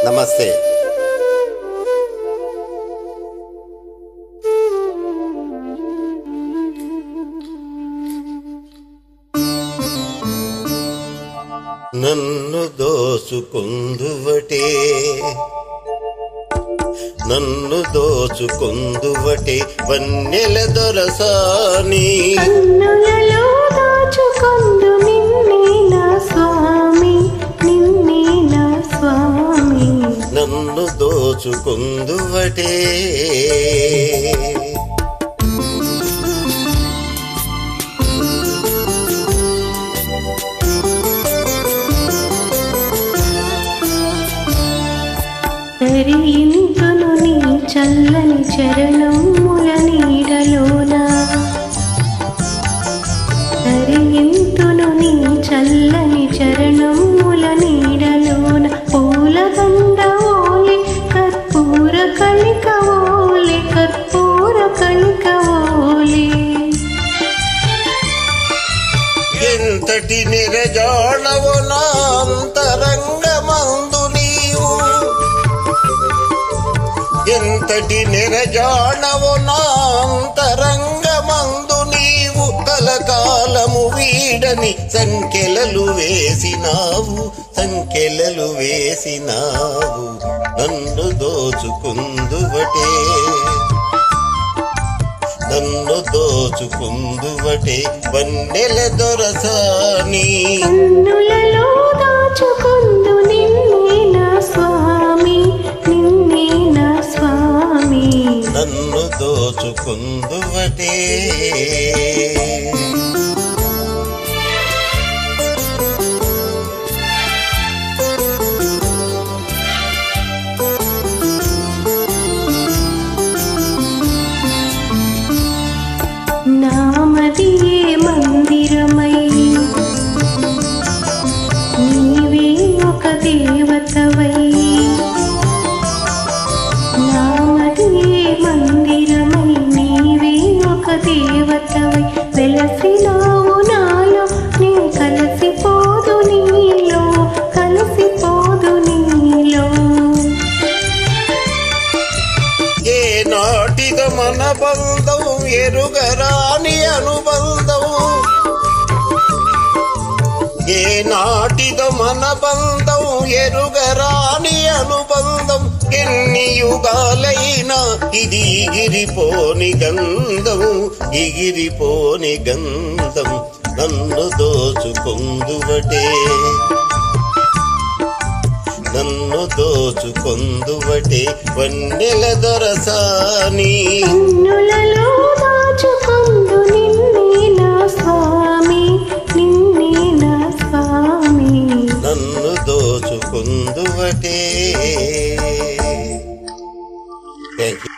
నమస్తే. నన్ను దోచుకొందువటే, నన్ను దోచుకొందువటే వన్నెల దొరసాని. కన్నులలో దాచుకొందు నిన్నే నా స్వామి, నిన్నే నా స్వామి. నన్ను దోచుకొందువటే, తరింతును నీ చల్లని చరణముల నీడలోన, తరింతును నీ చల్లని చరణముల నీడలోన. పూలదండ ఓలే కర్పూర కళిక ఓలే, కర్పూర కళిక ఓలే. ఎంతటి నిరజాణవు నా అంతరంగమందు నీవు, ఎంతటి నిరజాణవు నా అంతరంగమందు నీవు. కలకాలము వీడని సంఖ్యలలు వేసినావు, సంఖ్యలలు వేసినావు. నన్ను దోచుకొందువటే, నన్ను దోచుకొందువటే వన్నెల దొరసాని. కన్నులలో దాచుకొందు నిన్నే నా స్వామి, నిన్నే నా స్వామి. నన్ను దోచుకొందువటే, నామదియే మందిరమై నీవే ఒక దేవతవై, నామదియే మందిరమై నీవే ఒక దేవతవై. వెలసినావు నాలో నే కలసిపోదు నీలో, కలసిపోదు నీలో. ఏ నాటిద మన బంధం ఎరుగరాని అనుబంధం, ఏ నాటిద మన బంధం ఎరుగరాని అనుబంధం. ఎన్ని యుగాలైనా ఇది ఎగిరిపోని గంధం, ఎగిరిపోని గంధం. నన్ను దోచుకొందువటే, నన్ను దోచుకొందువటే వన్నెల దొరసాని. కన్నులలో దాచుకొందు నిన్నే నా స్వామి, నిన్నే నా స్వామి. నన్ను దోచుకొందువటే. Thank you.